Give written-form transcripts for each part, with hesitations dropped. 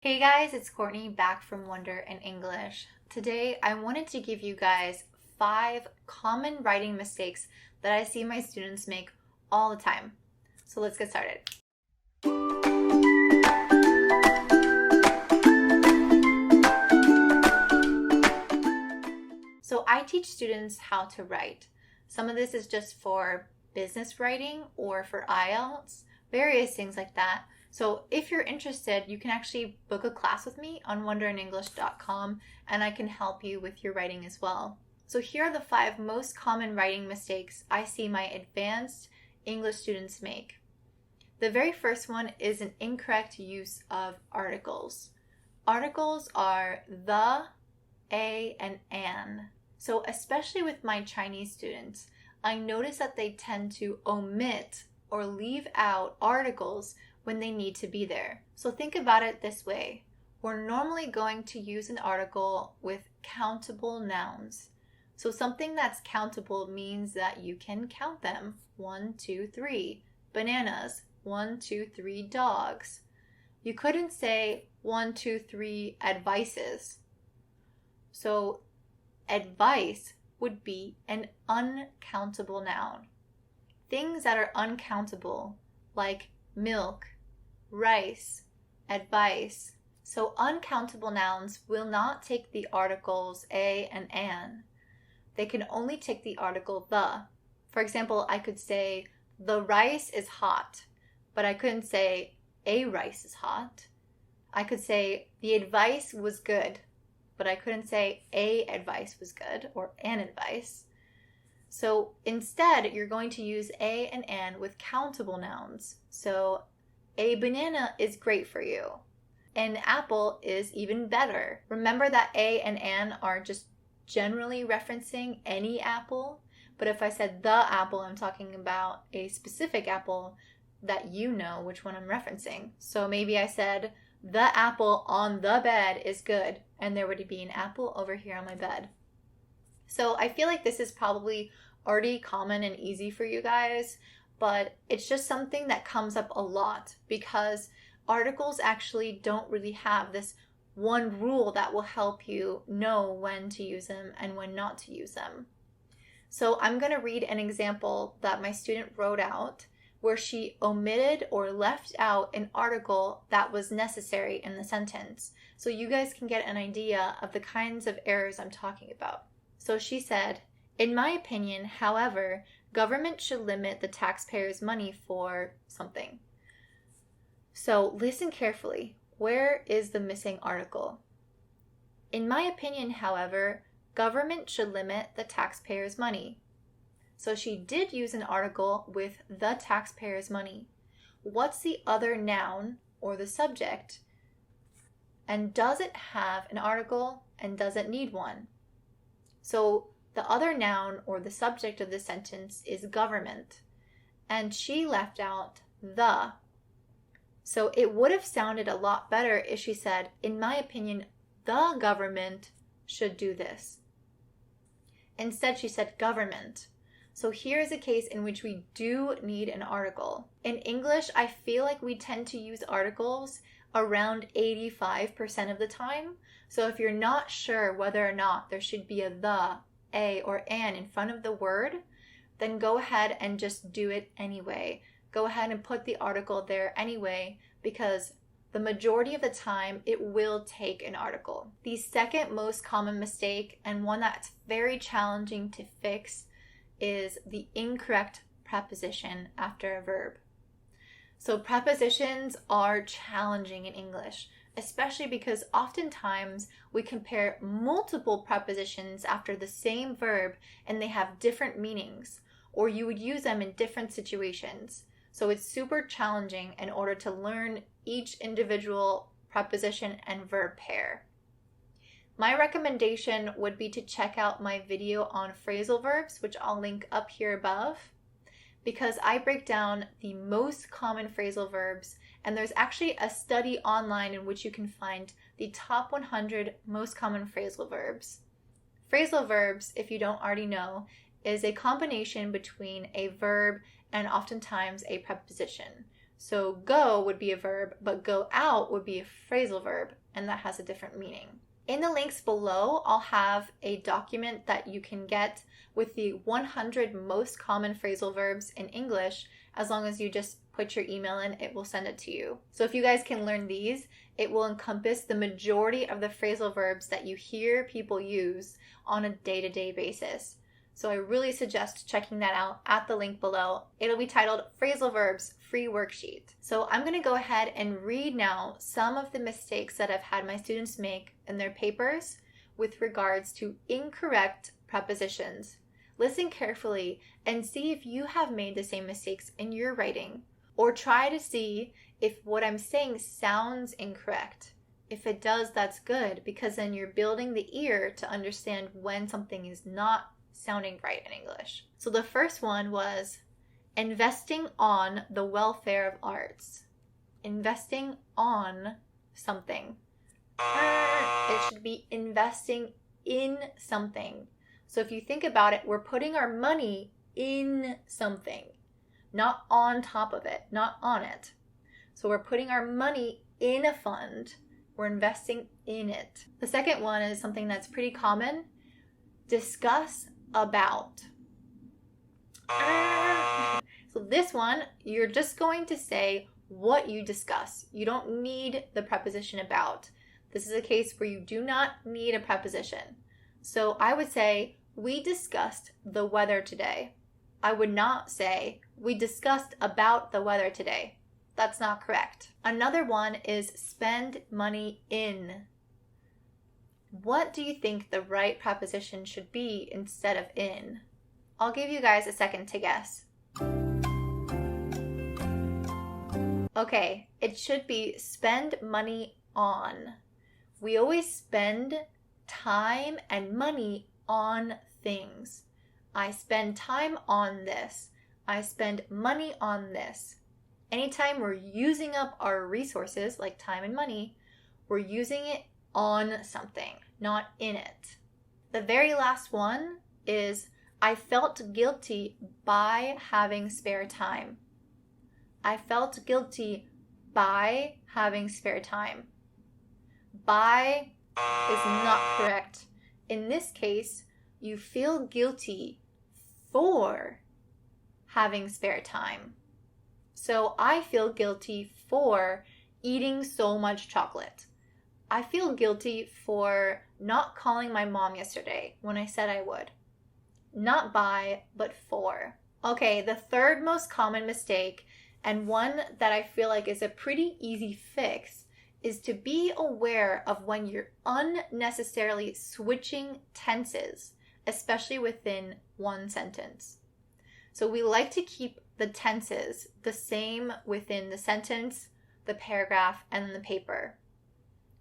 Hey guys, it's Courtney back from Wonder in English. Today I wanted to give you guys 5 common writing mistakes that I see my students make all the time. So let's get started. So I teach students how to write. Some of this is just for business writing or for IELTS, various things like that. So if you're interested, you can actually book a class with me on wonderinenglish.com and I can help you with your writing as well. So here are the 5 most common writing mistakes I see my advanced English students make. The very first one is an incorrect use of articles. Articles are the, a, and an. So especially with my Chinese students, I notice that they tend to omit or leave out articles when they need to be there. So think about it this way. We're normally going to use an article with countable nouns. So something that's countable means that you can count them. 1, 2, 3. Bananas. 1, 2, 3 dogs. You couldn't say 1, 2, 3 advices. So advice would be an uncountable noun. Things that are uncountable, like milk, rice, advice. So uncountable nouns will not take the articles a and an. They can only take the article the. For example, I could say the rice is hot, but I couldn't say a rice is hot. I could say the advice was good, but I couldn't say a advice was good or an advice. So instead, you're going to use a and an with countable nouns. So a banana is great for you. An apple is even better. Remember that a and an are just generally referencing any apple. But if I said the apple, I'm talking about a specific apple that you know which one I'm referencing. So maybe I said the apple on the bed is good, and there would be an apple over here on my bed. So I feel like this is probably already common and easy for you guys, but it's just something that comes up a lot because articles actually don't really have this one rule that will help you know when to use them and when not to use them. So I'm going to read an example that my student wrote out where she omitted or left out an article that was necessary in the sentence. So you guys can get an idea of the kinds of errors I'm talking about. So she said, "In my opinion, however, government should limit the taxpayers' money for something." So listen carefully. Where is the missing article? In my opinion, however, government should limit the taxpayers' money. So she did use an article with the taxpayers' money. What's the other noun or the subject? And does it have an article and does it need one? So the other noun or the subject of the sentence is government. And she left out the. So it would have sounded a lot better if she said, "In my opinion, the government should do this." Instead, she said government. So here's a case in which we do need an article. In English, I feel like we tend to use articles around 85% of the time. So if you're not sure whether or not there should be a the, a, or an in front of the word, then go ahead and just do it anyway. Go ahead and put the article there anyway, because the majority of the time it will take an article. The second most common mistake, and one that's very challenging to fix, is the incorrect preposition after a verb. So prepositions are challenging in English, especially because oftentimes we compare multiple prepositions after the same verb and they have different meanings, or you would use them in different situations. So it's super challenging in order to learn each individual preposition and verb pair. My recommendation would be to check out my video on phrasal verbs, which I'll link up here above, because I break down the most common phrasal verbs, and there's actually a study online in which you can find the top 100 most common phrasal verbs. Phrasal verbs, if you don't already know, is a combination between a verb and oftentimes a preposition. So go would be a verb, but go out would be a phrasal verb, and that has a different meaning. In the links below, I'll have a document that you can get with the 100 most common phrasal verbs in English. As long as you just put your email in, it will send it to you. So if you guys can learn these, it will encompass the majority of the phrasal verbs that you hear people use on a day-to-day basis. So I really suggest checking that out at the link below. It'll be titled Phrasal Verbs Free Worksheet. So I'm going to go ahead and read now some of the mistakes that I've had my students make in their papers with regards to incorrect prepositions. Listen carefully and see if you have made the same mistakes in your writing, or try to see if what I'm saying sounds incorrect. If it does, that's good, because then you're building the ear to understand when something is not sounding right in English. So the first one was investing on the welfare of arts. Investing on something. It should be investing in something. So if you think about it, we're putting our money in something, not on top of it, not on it. So we're putting our money in a fund. We're investing in it. The second one is something that's pretty common. Discuss about. So this one, you're just going to say what you discuss. You don't need the preposition about. This is a case where you do not need a preposition. So I would say, we discussed the weather today. I would not say, we discussed about the weather today. That's not correct. Another one is spend money in. What do you think the right preposition should be instead of in? I'll give you guys a second to guess. Okay, it should be spend money on. We always spend time and money on things. I spend time on this. I spend money on this. Anytime we're using up our resources, like time and money, we're using it on something, not in it. The very last one is, I felt guilty by having spare time. I felt guilty by having spare time. By is not correct. In this case, you feel guilty for having spare time. So I feel guilty for eating so much chocolate. I feel guilty for not calling my mom yesterday when I said I would. Not by, but for. Okay, the third most common mistake, and one that I feel like is a pretty easy fix, is to be aware of when you're unnecessarily switching tenses, especially within one sentence. So we like to keep the tenses the same within the sentence, the paragraph, and the paper.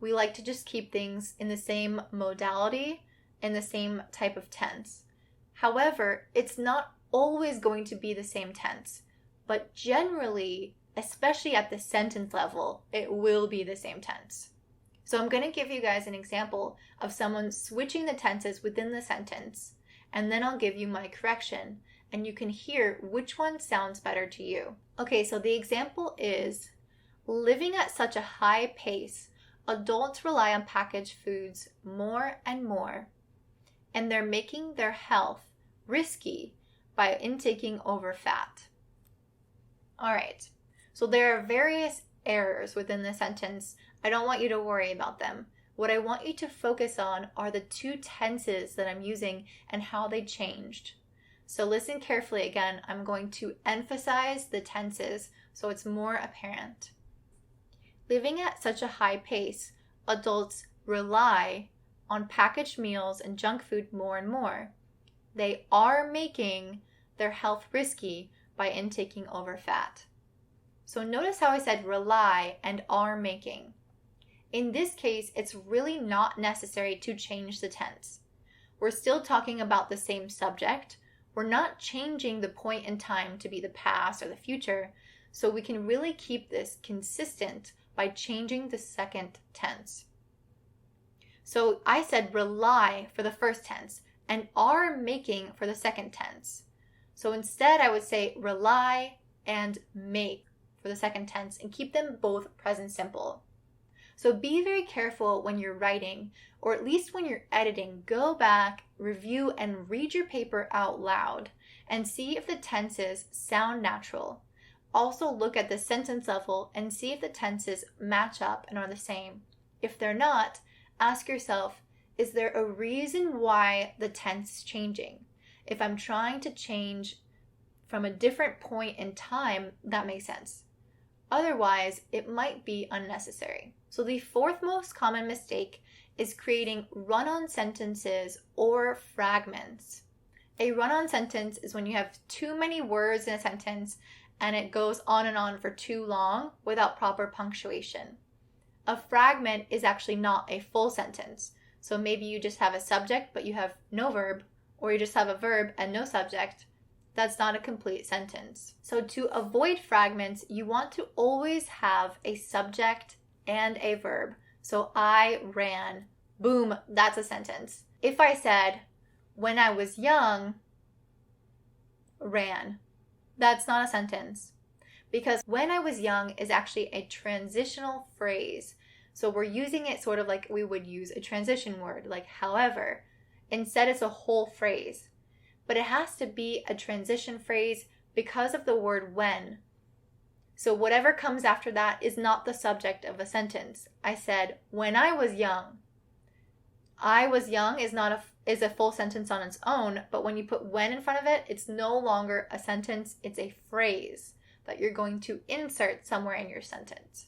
We like to just keep things in the same modality and the same type of tense. However, it's not always going to be the same tense, but generally, especially at the sentence level, it will be the same tense. So I'm going to give you guys an example of someone switching the tenses within the sentence, and then I'll give you my correction, and you can hear which one sounds better to you. Okay, so the example is, living at such a high pace, adults rely on packaged foods more and more, and they're making their health risky by intaking over fat. All right, so there are various errors within the sentence. I don't want you to worry about them. What I want you to focus on are the two tenses that I'm using and how they changed. So listen carefully again. I'm going to emphasize the tenses so it's more apparent. Living at such a high pace, adults rely on packaged meals and junk food more and more. They are making their health risky by intaking over fat. So notice how I said rely and are making. In this case, it's really not necessary to change the tense. We're still talking about the same subject. We're not changing the point in time to be the past or the future, so we can really keep this consistent by changing the second tense. So I said rely for the first tense and are making for the second tense. So instead I would say rely and make for the second tense and keep them both present simple. So be very careful when you're writing, or at least when you're editing. Go back, review, and read your paper out loud and see if the tenses sound natural. Also look at the sentence level and see if the tenses match up and are the same. If they're not, ask yourself, is there a reason why the tense is changing? If I'm trying to change from a different point in time, that makes sense. Otherwise, it might be unnecessary. So the fourth most common mistake is creating run-on sentences or fragments. A run-on sentence is when you have too many words in a sentence and it goes on and on for too long without proper punctuation. A fragment is actually not a full sentence. So maybe you just have a subject but you have no verb, or you just have a verb and no subject. That's not a complete sentence. So to avoid fragments, you want to always have a subject and a verb. So I ran, boom, that's a sentence. If I said, when I was young, ran, that's not a sentence. Because when I was young is actually a transitional phrase. So we're using it sort of like we would use a transition word, like however. Instead, it's a whole phrase. But it has to be a transition phrase because of the word when. So whatever comes after that is not the subject of a sentence. I said, when I was young. I was young is a full sentence on its own, but when you put when in front of it, it's no longer a sentence, it's a phrase that you're going to insert somewhere in your sentence.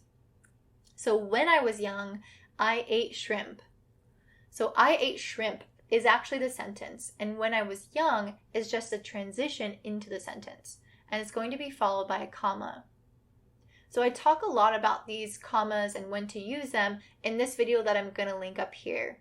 So when I was young, I ate shrimp. So I ate shrimp is actually the sentence, and when I was young is just a transition into the sentence, and it's going to be followed by a comma. So I talk a lot about these commas and when to use them in this video that I'm going to link up here.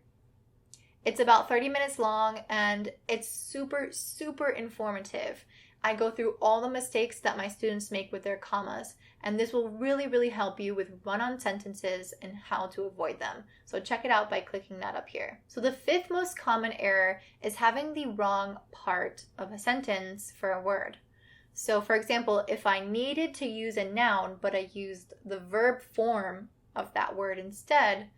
It's about 30 minutes long and it's super, super informative. I go through all the mistakes that my students make with their commas, and this will really, really help you with run-on sentences and how to avoid them. So check it out by clicking that up here. So the fifth most common error is having the wrong part of a sentence for a word. So for example, if I needed to use a noun, but I used the verb form of that word instead,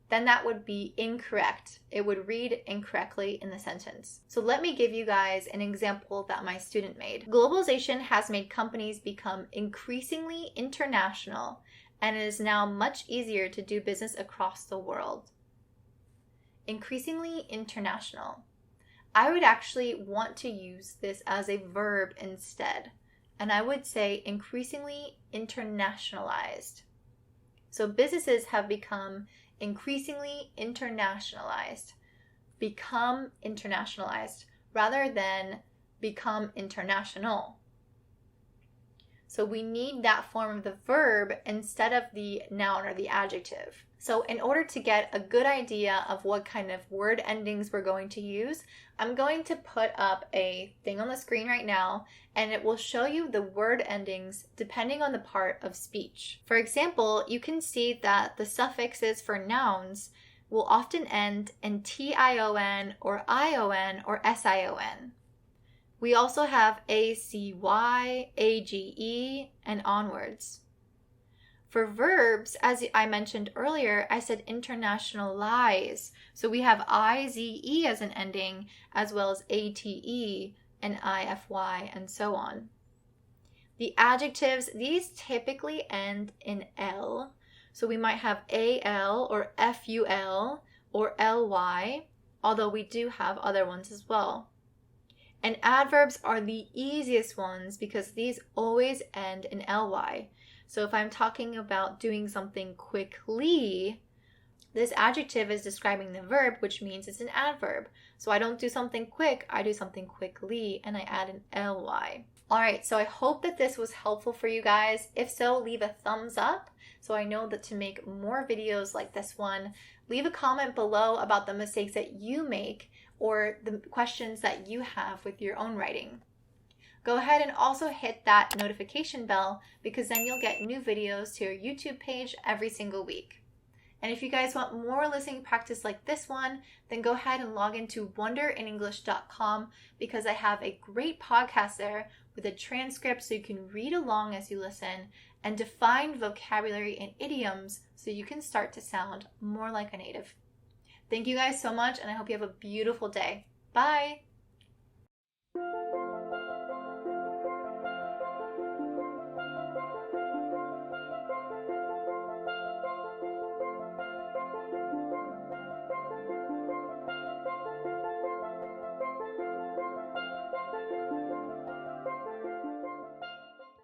then that would be incorrect. It would read incorrectly in the sentence. So let me give you guys an example that my student made. Globalization has made companies become increasingly international, and it is now much easier to do business across the world. Increasingly international. I would actually want to use this as a verb instead, and I would say increasingly internationalized. So businesses have become increasingly internationalized, become internationalized, rather than become international. So we need that form of the verb instead of the noun or the adjective. So in order to get a good idea of what kind of word endings we're going to use, I'm going to put up a thing on the screen right now, and it will show you the word endings depending on the part of speech. For example, you can see that the suffixes for nouns will often end in tion or ion or sion. We also have acy, age, and onwards. For verbs, as I mentioned earlier, I said internationalize. So we have ize as an ending, as well as ate and ify, and so on. The adjectives, these typically end in l. So we might have al or ful or ly, although we do have other ones as well. And adverbs are the easiest ones because these always end in ly. So if I'm talking about doing something quickly, this adjective is describing the verb, which means it's an adverb. So I don't do something quick, I do something quickly, and I add an ly. Alright, so I hope that this was helpful for you guys. If so, leave a thumbs up so I know that to make more videos like this one. Leave a comment below about the mistakes that you make or the questions that you have with your own writing. Go ahead and also hit that notification bell because then you'll get new videos to your YouTube page every single week. And if you guys want more listening practice like this one, then go ahead and log into wonderinenglish.com because I have a great podcast there with a transcript so you can read along as you listen and define vocabulary and idioms so you can start to sound more like a native. Thank you guys so much, and I hope you have a beautiful day. Bye!